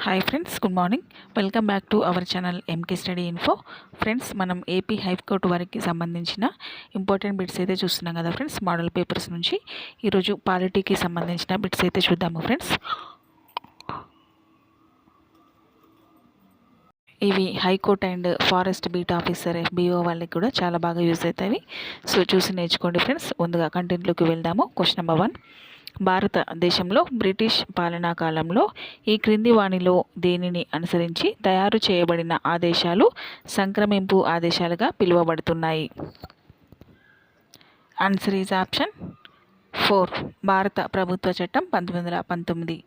Hi friends, good morning. Welcome back to our channel MK study info. Friends, మనం AP high court వారికి సంబంధించిన important bits అయితే చూస్తున్నాం కదా ఫ్రెండ్స్, మోడల్ పేపర్స్ నుంచి. ఈరోజు పాలిటీకి సంబంధించిన బిట్స్ అయితే చూద్దాము ఫ్రెండ్స్. ఇవి high court and forest beat officer FBO వాళ్ళకి కూడా చాలా బాగా యూజ్ అవుతాయి. సో చూసి నేర్చుకోండి ఫ్రెండ్స్. ముందుగా కంటెంట్లోకి వెళ్దాము. Question number 1. భారతదేశంలో బ్రిటిష్ పాలనా కాలంలో ఈ క్రింది వాణిలో దేనిని అనుసరించి తయారు చేయబడిన ఆదేశాలు సంక్రమింపు ఆదేశాలుగా పిలువబడుతున్నాయి? ఆన్సర్ ఈజ్ ఆప్షన్ 4, భారత ప్రభుత్వ చట్టం 1919.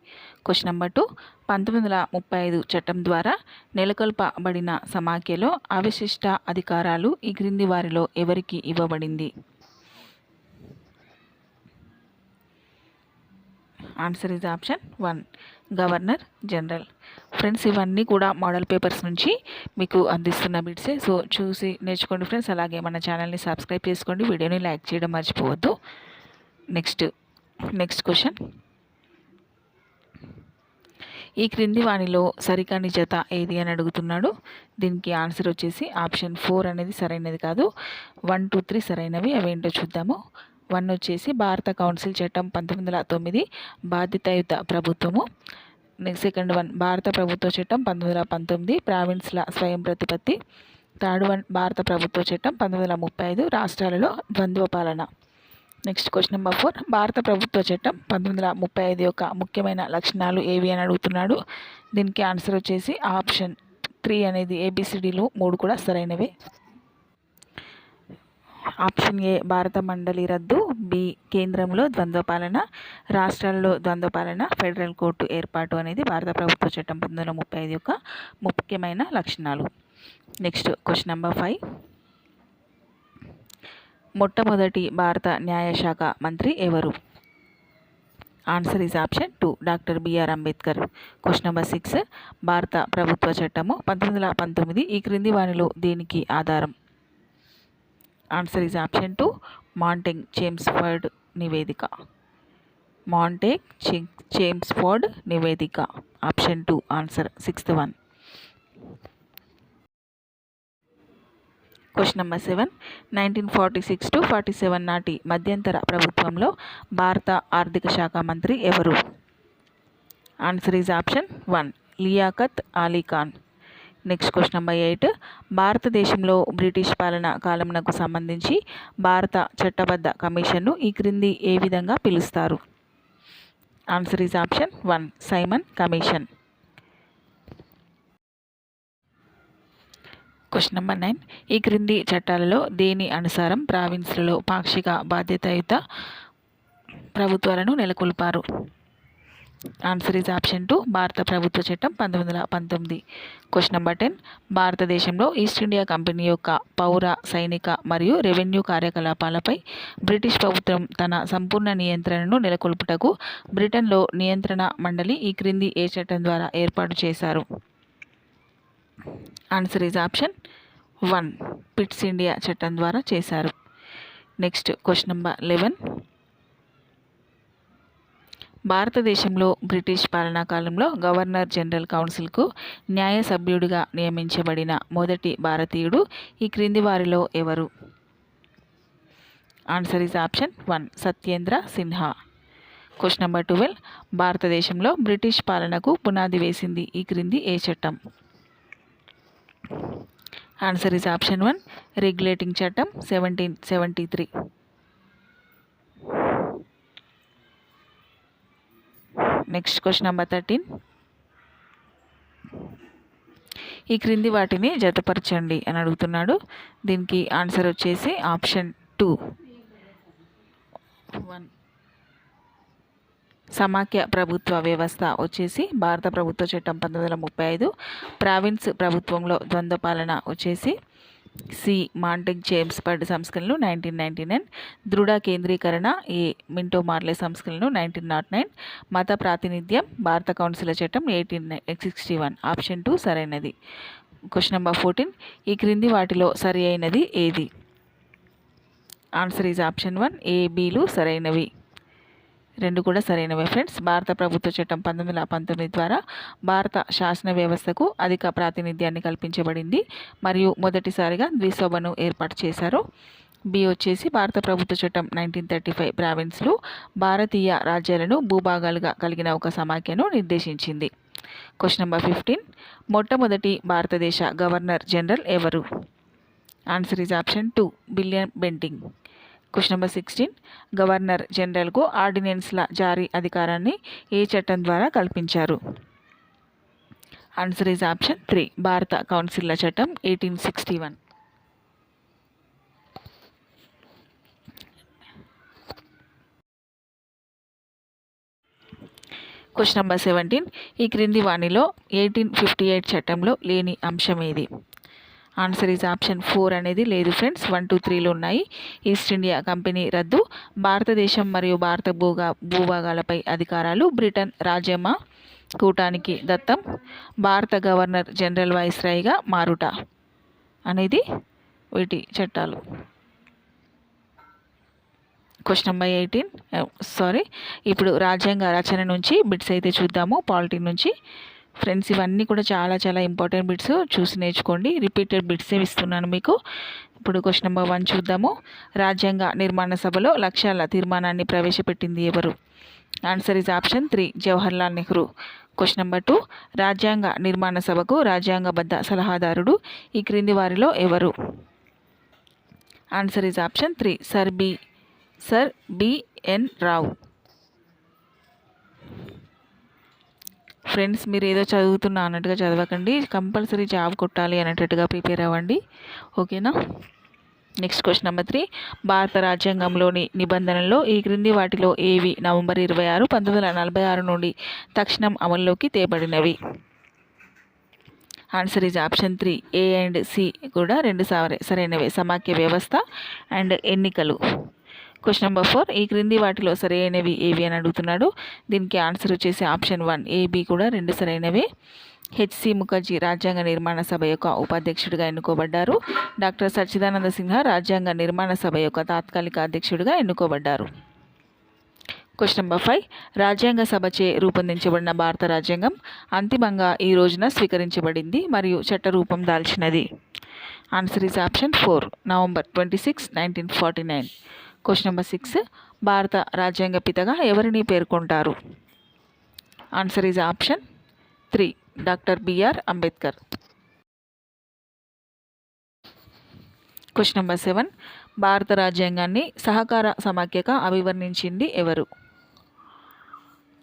Question number 2. 1935 చట్టం ద్వారా నెలకొల్పబడిన సమాఖ్యలో అవశిష్ట అధికారాలు ఈ క్రింది వారిలో ఎవరికి ఇవ్వబడింది? Answer is option 1, governor general. Friends, ఇవన్నీ కూడా మోడల్ పేపర్స్ నుంచి మీకు అందిస్తున్న బిట్సే. సో చూసి నేర్చుకోండి ఫ్రెండ్స్. అలాగే మన ఛానల్ని సబ్స్క్రైబ్ చేసుకోండి, వీడియోని లైక్ చేయడం మర్చిపోవద్దు. Next question. ఈ క్రింది వాణిలో సరికాని జత ఏది అని అడుగుతున్నాడు. దీనికి ఆన్సర్ వచ్చేసి ఆప్షన్ 4 అనేది సరైనది కాదు. 1, 2, 3 సరైనవి. అవేంటో చూద్దాము. 1 వచ్చేసి భారత కౌన్సిల్ చట్టం 1909, బాధ్యతాయుత ప్రభుత్వము. సెకండ్ 1 భారత ప్రభుత్వ చట్టం 1919, ప్రావిన్స్ల స్వయం ప్రతిపత్తి. థర్డ్ 1 భారత ప్రభుత్వ చట్టం 1935, రాష్ట్రాలలో ద్వంద్వ పాలన. Next question number 4. భారత ప్రభుత్వ చట్టం 1935 యొక్క ముఖ్యమైన లక్షణాలు ఏవి అని అడుగుతున్నాడు. దీనికి ఆన్సర్ వచ్చేసి ఆప్షన్ 3 అనేది ABCDలు 3 కూడా సరైనవే. ఆప్షన్ ఏ భారత మండలి రద్దు, బి కేంద్రంలో ద్వంద్వపాలన, రాష్ట్రాల్లో ద్వంద్వపాలన, ఫెడరల్ కోర్టు ఏర్పాటు అనేది భారత ప్రభుత్వ చట్టం 1935 యొక్క ముఖ్యమైన లక్షణాలు. Next question number 5. మొట్టమొదటి భారత న్యాయశాఖ మంత్రి ఎవరు? Answer is option 2, doctor BR Ambedkar. Question number 6. భారత ప్రభుత్వ చట్టము 1919 ఈ క్రింది వానిలో దేనికి ఆధారం? ఆన్సర్ ఈజ్ ఆప్షన్ 2, మాంటెగ్ చేమ్స్ఫర్డ్ నివేదిక. చేమ్స్ఫోర్డ్ నివేదిక. Option 2 answer, 6th one. Question number 7. 1946 to 47 నాటి మధ్యంతర ప్రభుత్వంలో భారత ఆర్థిక శాఖ మంత్రి ఎవరు? Answer is option 1, Liaquat Ali Khan. Next question number 8. భారతదేశంలో బ్రిటిష్ పాలనా కాలమునకు సంబంధించి భారత చట్టబద్ధ కమిషన్ను ఈ క్రింది ఏ విధంగా పిలుస్తారు? Answer is option 1, Simon commission. Question number 9. ఈ క్రింది చట్టాలలో దేని అనుసారం ప్రావిన్స్లలో పాక్షిక బాధ్యతాయుత ప్రభుత్వాలను నెలకొల్పారు? ఆన్సర్ ఈజ్ ఆప్షన్ 2, భారత ప్రభుత్వ చట్టం 1919. Question number 10. భారతదేశంలో ఈస్ట్ ఇండియా కంపెనీ యొక్క పౌర, సైనిక మరియు రెవెన్యూ కార్యకలాపాలపై బ్రిటిష్ ప్రభుత్వం తన సంపూర్ణ నియంత్రణను నెలకొల్పుటకు బ్రిటన్లో నియంత్రణ మండలి ఈ క్రింది ఏ చట్టం ద్వారా ఏర్పాటు చేశారు? Answer is option 1, pits India చట్టం ద్వారా చేశారు. Next question number 11. భారతదేశంలో బ్రిటిష్ పాలనా కాలంలో గవర్నర్ జనరల్ కౌన్సిల్కు న్యాయ సభ్యుడిగా నియమించబడిన మొదటి భారతీయుడు ఈ క్రింది వారిలో ఎవరు? Answer is option 1, Satyendra Sinha. Question number 12. భారతదేశంలో బ్రిటిష్ పాలనకు పునాది వేసింది ఈ క్రింది ఏ చట్టం? ఆన్సర్ ఈజ్ ఆప్షన్ 1, రెగ్యులేటింగ్ చట్టం 1773. Next question number 13. ఈ క్రింది వాటిని జతపరచండి అని అడుగుతున్నాడు. దీనికి ఆన్సర్ వచ్చేసి ఆప్షన్ 2, 1. సమాఖ్య ప్రభుత్వ వ్యవస్థ వచ్చేసి భారత ప్రభుత్వ చట్టం 1935, ప్రావిన్స్ ప్రభుత్వంలో ద్వంద్వ పాలన వచ్చేసి సి మాంటెగ్ చేమ్స్ఫర్డ్ సంస్కరణలు 1999, దృఢ కేంద్రీకరణ ఏ మింటో మార్లే సంస్కరణలు 1909, మత ప్రాతినిధ్యం భారత కౌన్సిల్ చట్టం 1861. ఆప్షన్ 2 సరైనది. Question number 14. ఈ క్రింది వాటిలో సరి అయినది ఏది? ఆన్సర్ ఈజ్ ఆప్షన్ 1, A, Bలు సరైనవి. రెండు కూడా సరైనవే ఫ్రెండ్స్. భారత ప్రభుత్వ చట్టం 1919 ద్వారా భారత శాసన వ్యవస్థకు అధిక ప్రాతినిధ్యాన్ని కల్పించబడింది మరియు మొదటిసారిగా ద్విసభను ఏర్పాటు చేశారు. బి వచ్చేసి భారత ప్రభుత్వ చట్టం 1935 ప్రావిన్స్లు భారతీయ రాజ్యాలను భూభాగాలుగా కలిగిన ఒక సమాఖ్యను నిర్దేశించింది. Question number 15. మొట్టమొదటి భారతదేశ గవర్నర్ జనరల్ ఎవరు? Answer is option 2 William Bentinck. Question number 16. Governor జనరల్కు ఆర్డినెన్స్ల జారీ అధికారాన్ని ఏ చట్టం ద్వారా కల్పించారు? ఆన్సర్ ఈజ్ ఆప్షన్ 3 భారత కౌన్సిల్ల చట్టం 1861. Question number 17. ఈ క్రింది వాణిలో 1858 చట్టంలో లేని అంశం ఏది? ఆన్సర్ ఈజ్ ఆప్షన్ 4 అనేది లేదు ఫ్రెండ్స్. 1, 2, 3లు ఉన్నాయి. ఈస్ట్ ఇండియా కంపెనీ రద్దు, భారతదేశం మరియు భారత భూభాగాలపై అధికారాలు బ్రిటన్ రాజ్యమ కూటానికి దత్తం, భారత గవర్నర్ జనరల్ వైస్రాయ్గా మారుట అనేది వీటి చట్టాలు. Question number 18. ఇప్పుడు రాజ్యాంగ రచన నుంచి బిట్స్ అయితే చూద్దాము. పాలిటీ నుంచి ఫ్రెండ్స్, ఇవన్నీ కూడా చాలా చాలా ఇంపార్టెంట్ బిట్స్, చూసి నేర్చుకోండి. రిపీటెడ్ బిట్సే ఇస్తున్నాను మీకు. ఇప్పుడు క్వశ్చన్ నెంబర్ 1 చూద్దాము. రాజ్యాంగ నిర్మాణ సభలో లక్ష్యాల తీర్మానాన్ని ప్రవేశపెట్టింది ఎవరు? Answer is option 3 Jawaharlal Nehru. Question number 2. రాజ్యాంగ నిర్మాణ సభకు రాజ్యాంగబద్ధ సలహాదారుడు ఈ క్రింది వారిలో ఎవరు? Answer is option 3 sir BN Rao. ఫ్రెండ్స్, మీరు ఏదో చదువుతున్నా అన్నట్టుగా చదవకండి. కంపల్సరీ జాబ్ కొట్టాలి అనేటట్టుగా ప్రిపేర్ అవ్వండి, ఓకేనా? Next question number 3. భారత రాజ్యాంగంలోని నిబంధనల్లో ఈ క్రింది వాటిలో ఏవి నవంబర్ 26, 1946 నుండి తక్షణం అమల్లోకి తేబడినవి? Answer is option 3 A and C కూడా రెండు సరైనవే. సమాఖ్య వ్యవస్థ అండ్ ఎన్నికలు. Question number 4. ఈ క్రింది వాటిలో సరైనవి ఏవి అని అడుగుతున్నాడు. దీనికి ఆన్సర్ వచ్చేసి ఆప్షన్ 1 A, B కూడా రెండు సరైనవే. హెచ్సి ముఖర్జీ రాజ్యాంగ నిర్మాణ సభ యొక్క ఉపాధ్యక్షుడిగా ఎన్నుకోబడ్డారు. డాక్టర్ సచ్చిదానంద సిన్హా రాజ్యాంగ నిర్మాణ సభ యొక్క తాత్కాలిక అధ్యక్షుడిగా ఎన్నుకోబడ్డారు. Question number 5. రాజ్యాంగ సభచే రూపొందించబడిన భారత రాజ్యాంగం అంతిమంగా ఈ రోజున స్వీకరించబడింది మరియు చట్టరూపం దాల్చినది. Answer is option 4 November 26, 1949. Question number 6. భారత రాజ్యాంగ పితగా ఎవరిని పేర్కొంటారు? Answer is option 3 doctor B R Ambedkar. Question number 7. భారత రాజ్యాంగాన్ని సహకార సమాఖ్యగా అభివర్ణించింది ఎవరు?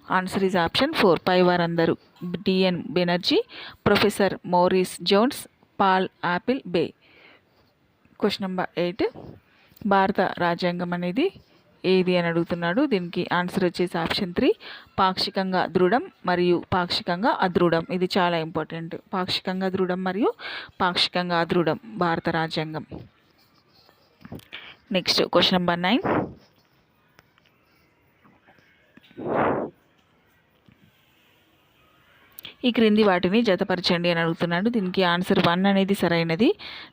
ఆన్సర్ ఈజ్ ఆప్షన్ 4 పై వారందరూ. D N Banerjee, professor Morris Jones, Paul Appleby. Question number 8. భారత రాజ్యాంగం అనేది ఏది అని అడుగుతున్నాడు. దీనికి ఆన్సర్ వచ్చేసి ఆప్షన్ 3 పాక్షికంగా దృఢం మరియు పాక్షికంగా అదృఢం. ఇది చాలా ఇంపార్టెంట్. పాక్షికంగా దృఢం మరియు పాక్షికంగా అదృఢం భారత రాజ్యాంగం. Next question number 9. ఈ క్రింది వాటిని జతపరచండి అని అడుగుతున్నాడు. దీనికి ఆన్సర్ 1 అనేది సరైనది.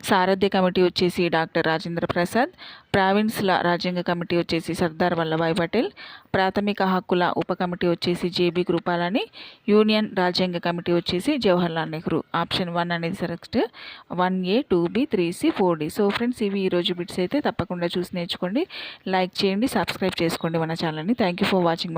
సారథ్య కమిటీ వచ్చేసి డాక్టర్ రాజేంద్ర ప్రసాద్, ప్రావిన్స్ల రాజ్యాంగ కమిటీ వచ్చేసి సర్దార్ వల్లభాయ్ పటేల్, ప్రాథమిక హక్కుల ఉప కమిటీ వచ్చేసి జేబీ కృపాలని, యూనియన్ రాజ్యాంగ కమిటీ వచ్చేసి జవహర్లాల్ నెహ్రూ. ఆప్షన్ 1 అనేది correct. 1A, 2B, 3C, 4D. So friends, ఇవి ఈరోజు బిట్స్ అయితే తప్పకుండా చూసి నేర్చుకోండి. లైక్ చేయండి, సబ్స్క్రైబ్ చేసుకోండి మన ఛానల్ని. Thank you for watching my